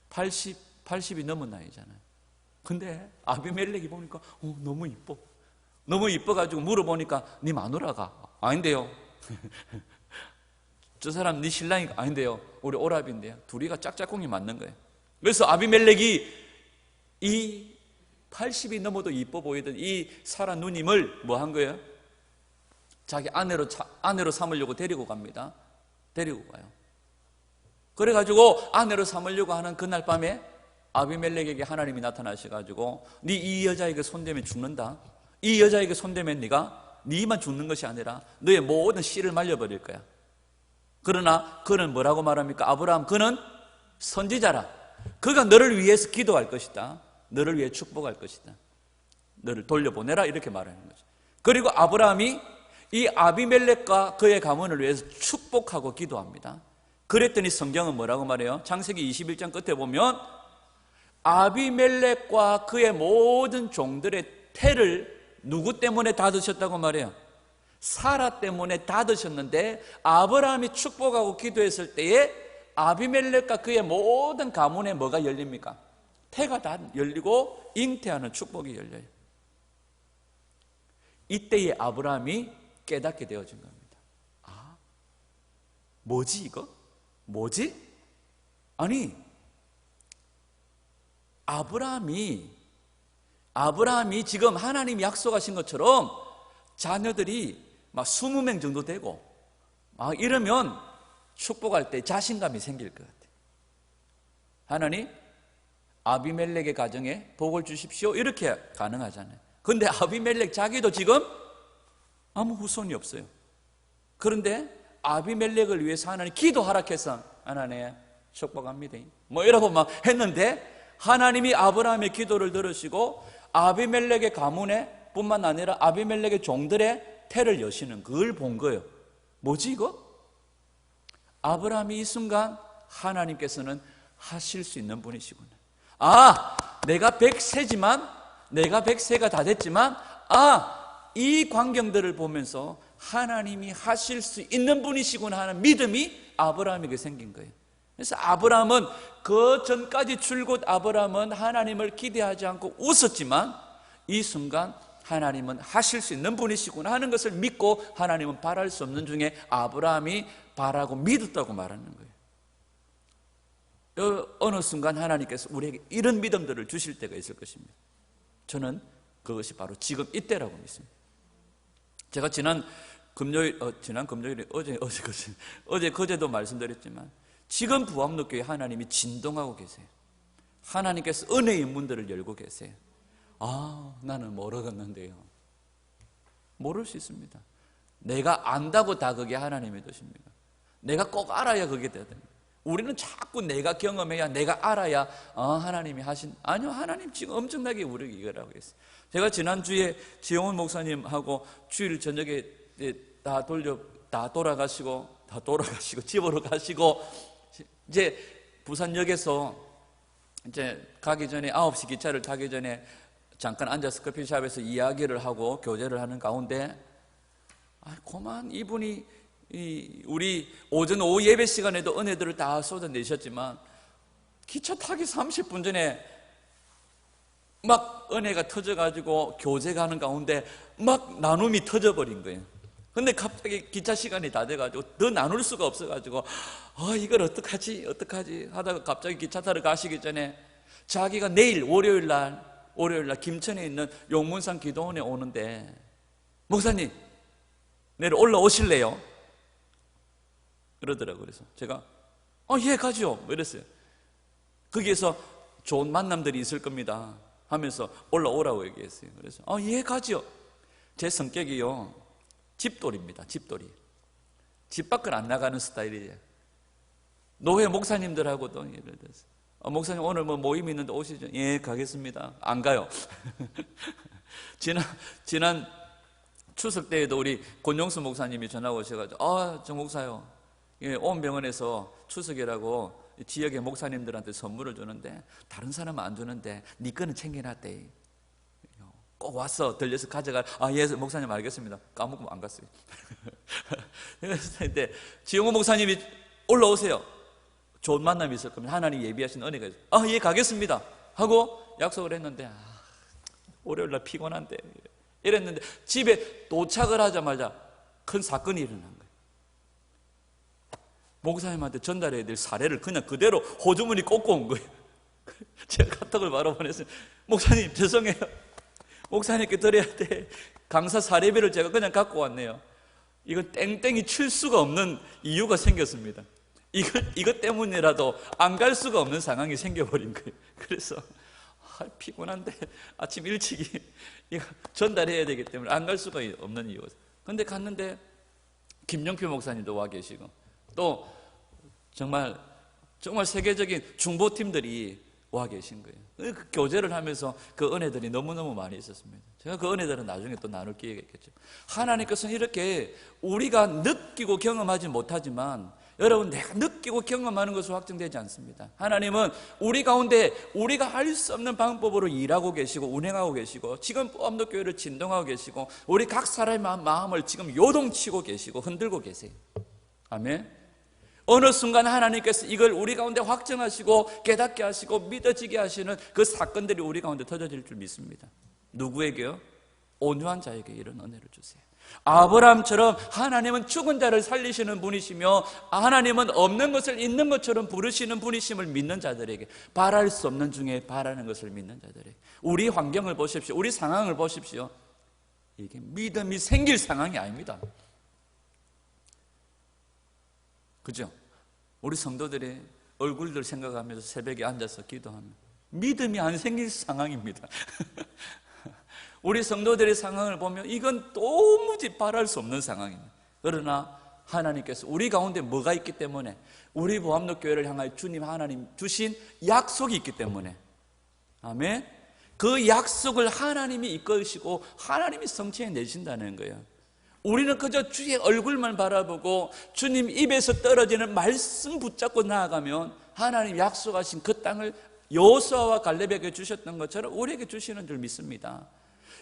A: 80이 넘은 나이잖아요. 근데 아비멜렉이 보니까 너무 이뻐. 너무 이뻐가지고 물어보니까 네 마누라가 아닌데요. 저 사람 네 신랑이 아닌데요. 우리 오라비인데요. 둘이가 짝짝꿍이 맞는 거예요. 그래서 아비멜렉이 이 80이 넘어도 이뻐 보이던 이 사라 누님을 뭐 한 거예요? 자기 아내로 삼으려고 데리고 갑니다. 데리고 가요. 그래가지고 아내로 삼으려고 하는 그날 밤에 아비멜렉에게 하나님이 나타나셔가지고 네 이 여자에게 손대면 죽는다. 이 여자에게 손대면 네만 죽는 것이 아니라 너의 모든 씨를 말려버릴 거야. 그러나 그는 뭐라고 말합니까? 아브라함, 그는 선지자라. 그가 너를 위해서 기도할 것이다. 너를 위해 축복할 것이다. 너를 돌려보내라 이렇게 말하는 거죠. 그리고 아브라함이 이 아비멜렉과 그의 가문을 위해서 축복하고 기도합니다. 그랬더니 성경은 뭐라고 말해요? 창세기 21장 끝에 보면 아비멜렉과 그의 모든 종들의 태를 누구 때문에 닫으셨다고 말해요? 사라 때문에 닫으셨는데 아브라함이 축복하고 기도했을 때에 아비멜렉과 그의 모든 가문에 뭐가 열립니까? 태가 다 열리고 잉태하는 축복이 열려요. 이때에 아브라함이 깨닫게 되어진 겁니다. 아, 뭐지 이거? 뭐지? 아니, 아브라함이 지금 하나님이 약속하신 것처럼 자녀들이 막 20명 정도 되고 막 이러면 축복할 때 자신감이 생길 것 같아요. 하나님, 아비멜렉의 가정에 복을 주십시오. 이렇게 가능하잖아요. 그런데 아비멜렉 자기도 지금 아무 후손이 없어요. 그런데 아비멜렉을 위해서 하나님 기도 허락해서 하나님 축복합니다. 뭐 이러고 막 했는데 하나님이 아브라함의 기도를 들으시고 아비멜렉의 가문에 뿐만 아니라 아비멜렉의 종들의 태를 여시는 그걸 본 거예요. 뭐지 이거? 아브라함이 이 순간 하나님께서는 하실 수 있는 분이시구나. 아, 내가 100세가 다 됐지만 이 광경들을 보면서 하나님이 하실 수 있는 분이시구나 하는 믿음이 아브라함에게 생긴 거예요. 그래서 아브라함은 그 전까지 줄곧 아브라함은 하나님을 기대하지 않고 웃었지만 이 순간 하나님은 하실 수 있는 분이시구나 하는 것을 믿고 하나님은 바랄 수 없는 중에 아브라함이 바라고 믿었다고 말하는 거예요. 어느 순간 하나님께서 우리에게 이런 믿음들을 주실 때가 있을 것입니다. 저는 그것이 바로 지금 이때라고 믿습니다. 제가 그제도 말씀드렸지만 지금 부암로교회 하나님이 진동하고 계세요. 하나님께서 은혜의 문들을 열고 계세요. 나는 모르겠는데요. 모를 수 있습니다. 내가 안다고 다 그게 하나님의 뜻입니다. 내가 꼭 알아야 그게 돼야 됩니다. 우리는 자꾸 내가 경험해야, 내가 알아야 하나님이 아니요, 하나님 지금 엄청나게 우리에게 이거라고 했어요. 제가 지난주에 지용훈 목사님하고 주일 저녁에 다 돌아가시고 집으로 가시고 이제 부산역에서 이제 가기 전에 9시 기차를 타기 전에 잠깐 앉아서 커피숍에서 이야기를 하고 교제를 하는 가운데 그만 이분이 우리 오전 오후 예배 시간에도 은혜들을 다 쏟아내셨지만 기차 타기 30분 전에 막 은혜가 터져가지고 교제 가는 가운데 막 나눔이 터져버린 거예요. 근데 갑자기 기차 시간이 다 돼가지고 더 나눌 수가 없어가지고 이걸 어떡하지 하다가 갑자기 기차 타러 가시기 전에 자기가 내일 월요일 날 김천에 있는 용문산 기도원에 오는데 목사님 내일 올라오실래요? 그러더라고요. 그래서 제가 예 가죠 이랬어요. 거기에서 좋은 만남들이 있을 겁니다 하면서 올라오라고 얘기했어요. 그래서 예 가죠. 제 성격이요 집돌입니다. 집돌이. 집 밖을 안 나가는 스타일이에요. 노회 목사님들하고도 예를 들어서 목사님 오늘 뭐 모임 있는데 오시죠? 예 가겠습니다. 안 가요. 지난 추석 때에도 우리 권용수 목사님이 전화 오셔가지고 정 목사요, 온 병원에서 추석이라고 지역의 목사님들한테 선물을 주는데 다른 사람은 안 주는데 네 거는 챙겨놨대. 꼭 왔어. 들려서 가져가. 예 목사님 알겠습니다. 까먹고 안 갔어요. 근데 지영호 목사님이 올라오세요. 좋은 만남이 있을 겁니다. 하나님 예비하신 은혜가 있어요. 예 가겠습니다 하고 약속을 했는데 월요일날 피곤한데 이랬는데 집에 도착을 하자마자 큰 사건이 일어난 거예요. 목사님한테 전달해야 될 사례를 그냥 그대로 호주머니 꽂고 온 거예요. 제가 카톡을 바로 보냈어요. 목사님 죄송해요. 목사님께 드려야 돼. 강사 사례비를 제가 그냥 갖고 왔네요. 이건 땡땡이 칠 수가 없는 이유가 생겼습니다. 이것 때문이라도 안 갈 수가 없는 상황이 생겨버린 거예요. 그래서 피곤한데 아침 일찍이 이거 전달해야 되기 때문에 안 갈 수가 없는 이유가. 근데 갔는데 김영표 목사님도 와 계시고 또 정말 세계적인 중보팀들이 와 계신 거예요. 그 교제를 하면서 그 은혜들이 너무너무 많이 있었습니다. 제가 그 은혜들은 나중에 또 나눌 기회가 있겠죠. 하나님께서는 이렇게 우리가 느끼고 경험하지 못하지만 여러분 내가 느끼고 경험하는 것으로 확정되지 않습니다. 하나님은 우리 가운데 우리가 할 수 없는 방법으로 일하고 계시고 운행하고 계시고 지금 포함도교회를 진동하고 계시고 우리 각 사람의 마음을 지금 요동치고 계시고 흔들고 계세요. 아멘. 어느 순간 하나님께서 이걸 우리 가운데 확정하시고 깨닫게 하시고 믿어지게 하시는 그 사건들이 우리 가운데 터져질 줄 믿습니다. 누구에게요? 온유한 자에게 이런 은혜를 주세요. 아브라함처럼 하나님은 죽은 자를 살리시는 분이시며 하나님은 없는 것을 있는 것처럼 부르시는 분이심을 믿는 자들에게, 바랄 수 없는 중에 바라는 것을 믿는 자들에게, 우리 환경을 보십시오. 우리 상황을 보십시오. 이게 믿음이 생길 상황이 아닙니다. 그죠? 우리 성도들의 얼굴들 생각하면서 새벽에 앉아서 기도하면 믿음이 안 생길 상황입니다. 우리 성도들의 상황을 보면 이건 도무지 바랄 수 없는 상황입니다. 그러나 하나님께서 우리 가운데 뭐가 있기 때문에, 우리 보암로교회를 향하여 주님 하나님 주신 약속이 있기 때문에, 아멘, 그 약속을 하나님이 이끄시고 하나님이 성취해 내신다는 거예요. 우리는 그저 주의 얼굴만 바라보고 주님 입에서 떨어지는 말씀 붙잡고 나아가면 하나님 약속하신 그 땅을 여호수아와 갈렙에게 주셨던 것처럼 우리에게 주시는 줄 믿습니다.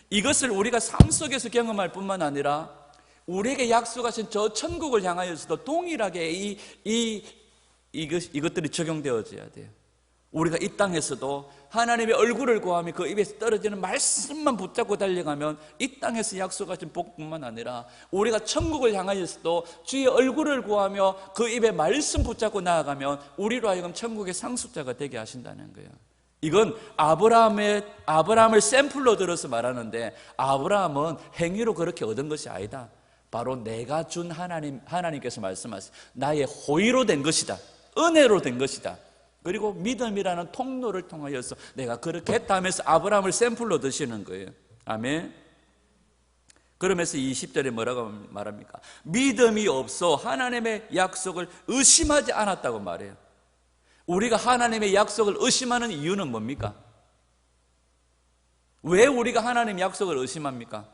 A: 이것을 우리가 삶 속에서 경험할 뿐만 아니라 우리에게 약속하신 저 천국을 향하여서도 동일하게 이것들이 적용되어져야 돼요. 우리가 이 땅에서도 하나님의 얼굴을 구하며 그 입에서 떨어지는 말씀만 붙잡고 달려가면 이 땅에서 약속하신 복뿐만 아니라 우리가 천국을 향하여서도 주의 얼굴을 구하며 그 입에 말씀 붙잡고 나아가면 우리로 하여금 천국의 상속자가 되게 하신다는 거예요. 이건 아브라함을 샘플로 들어서 말하는데, 아브라함은 행위로 그렇게 얻은 것이 아니다. 바로 내가 준 하나님께서 말씀하세요. 나의 호의로 된 것이다. 은혜로 된 것이다. 그리고 믿음이라는 통로를 통하여서 내가 그렇게 했다 하면서 아브라함을 샘플로 드시는 거예요. 아멘. 그러면서 20절에 뭐라고 말합니까? 믿음이 없어 하나님의 약속을 의심하지 않았다고 말해요. 우리가 하나님의 약속을 의심하는 이유는 뭡니까? 왜 우리가 하나님의 약속을 의심합니까?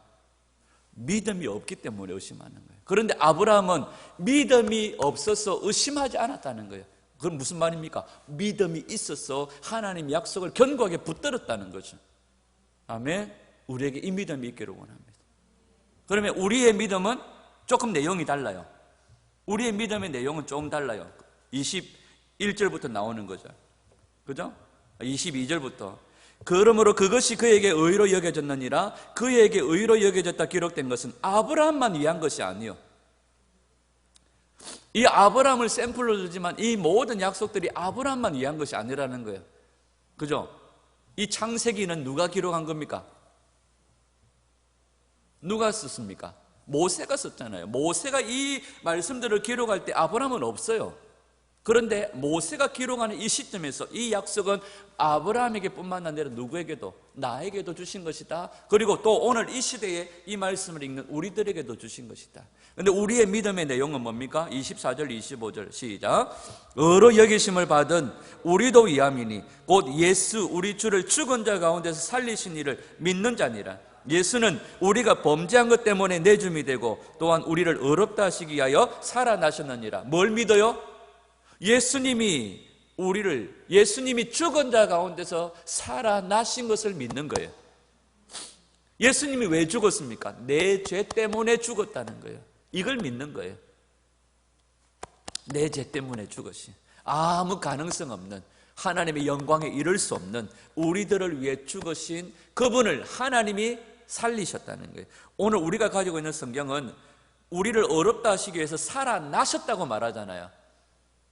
A: 믿음이 없기 때문에 의심하는 거예요. 그런데 아브라함은 믿음이 없어서 의심하지 않았다는 거예요. 그건 무슨 말입니까? 믿음이 있어서 하나님 약속을 견고하게 붙들었다는 거죠. 아멘. 우리에게 이 믿음이 있기를 원합니다. 그러면 우리의 믿음은 조금 내용이 달라요. 우리의 믿음의 내용은 조금 달라요. 21절부터 나오는 거죠. 그죠? 22절부터. 그러므로 그것이 그에게 의로 여겨졌느니라. 그에게 의로 여겨졌다 기록된 것은 아브라함만 위한 것이 아니요. 이 아브라함을 샘플로 주지만 이 모든 약속들이 아브라함만 위한 것이 아니라는 거예요. 그죠? 이 창세기는 누가 기록한 겁니까? 누가 썼습니까? 모세가 썼잖아요. 모세가 이 말씀들을 기록할 때 아브라함은 없어요. 그런데 모세가 기록하는 이 시점에서 이 약속은 아브라함에게 뿐만 아니라 누구에게도, 나에게도 주신 것이다. 그리고 또 오늘 이 시대에 이 말씀을 읽는 우리들에게도 주신 것이다. 그런데 우리의 믿음의 내용은 뭡니까? 24절 25절 시작. 의로 여기심을 받은 우리도 위함이니 곧 예수 우리 주를 죽은 자 가운데서 살리신 이를 믿는 자니라. 예수는 우리가 범죄한 것 때문에 내줌이 되고 또한 우리를 의롭다 하시기 위하여 살아나셨느니라. 뭘 믿어요? 예수님이 죽은 자 가운데서 살아나신 것을 믿는 거예요. 예수님이 왜 죽었습니까? 내 죄 때문에 죽었다는 거예요. 이걸 믿는 거예요. 내 죄 때문에 죽으신, 아무 가능성 없는, 하나님의 영광에 이를 수 없는 우리들을 위해 죽으신 그분을 하나님이 살리셨다는 거예요. 오늘 우리가 가지고 있는 성경은 우리를 의롭다 하시기 위해서 살아나셨다고 말하잖아요.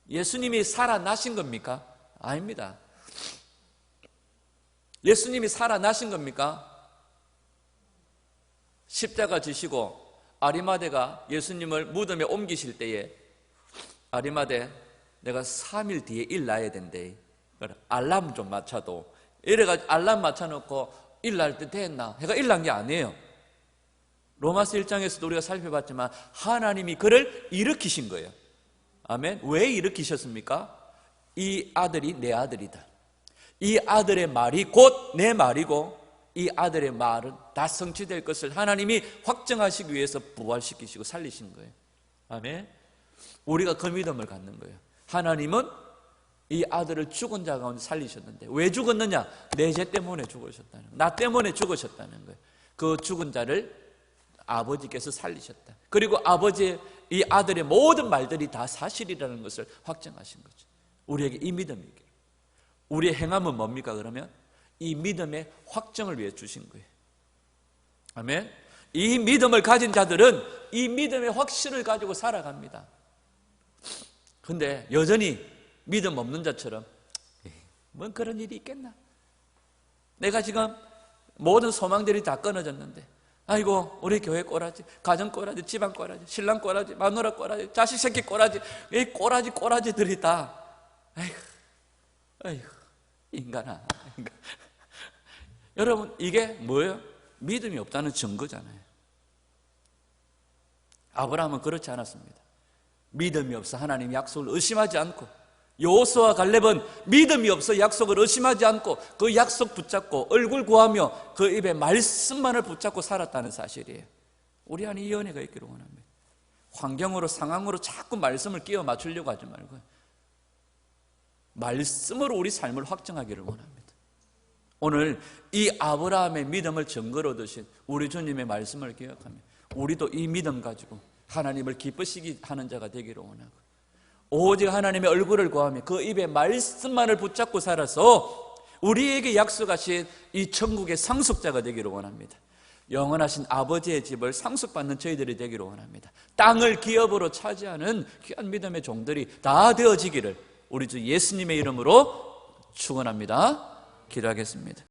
A: 예수님이 살아나신 겁니까? 아닙니다. 예수님이 살아나신 겁니까? 십자가 지시고 아리마대가 예수님을 무덤에 옮기실 때에 아리마대, 내가 3일 뒤에 일 나야 된대. 알람 좀 맞춰도, 이래가지고 알람 맞춰놓고 일 날 때 됐나? 해가 일 난 게 아니에요. 로마서 1장에서도 우리가 살펴봤지만 하나님이 그를 일으키신 거예요. 아멘. 왜 일으키셨습니까? 이 아들이 내 아들이다. 이 아들의 말이 곧 내 말이고 이 아들의 말은 다 성취될 것을 하나님이 확정하시기 위해서 부활시키시고 살리신 거예요. 아멘. 우리가 그 믿음을 갖는 거예요. 하나님은 이 아들을 죽은 자 가운데 살리셨는데 왜 죽었느냐? 내 죄 때문에 죽으셨다는 거예요. 나 때문에 죽으셨다는 거예요. 그 죽은 자를 아버지께서 살리셨다. 그리고 아버지의 이 아들의 모든 말들이 다 사실이라는 것을 확정하신 거죠. 우리에게 이 믿음이기로. 우리의 행함은 뭡니까 그러면? 이 믿음의 확정을 위해 주신 거예요. 아멘. 이 믿음을 가진 자들은 이 믿음의 확신을 가지고 살아갑니다. 근데 여전히 믿음 없는 자처럼 뭔 그런 일이 있겠나? 내가 지금 모든 소망들이 다 끊어졌는데, 아이고 우리 교회 꼬라지, 가정 꼬라지, 집안 꼬라지, 신랑 꼬라지, 마누라 꼬라지, 자식 새끼 꼬라지, 이 꼬라지들이 다, 아이고 인간아. 여러분, 이게 뭐예요? 믿음이 없다는 증거잖아요. 아브라함은 그렇지 않았습니다. 믿음이 없어 하나님 약속을 의심하지 않고, 여호수아와 갈렙은 믿음이 없어 약속을 의심하지 않고 그 약속 붙잡고 얼굴 구하며 그 입에 말씀만을 붙잡고 살았다는 사실이에요. 우리 안에 이 은혜가 있기를 원합니다. 환경으로, 상황으로 자꾸 말씀을 끼워 맞추려고 하지 말고 말씀으로 우리 삶을 확정하기를 원합니다. 오늘 이 아브라함의 믿음을 증거로 드신 우리 주님의 말씀을 기억하며 우리도 이 믿음 가지고 하나님을 기쁘시게 하는 자가 되기를 원하고, 오직 하나님의 얼굴을 구하며 그 입에 말씀만을 붙잡고 살아서 우리에게 약속하신 이 천국의 상속자가 되기를 원합니다. 영원하신 아버지의 집을 상속받는 저희들이 되기를 원합니다. 땅을 기업으로 차지하는 귀한 믿음의 종들이 다 되어지기를 우리 주 예수님의 이름으로 축원합니다. 기도하겠습니다.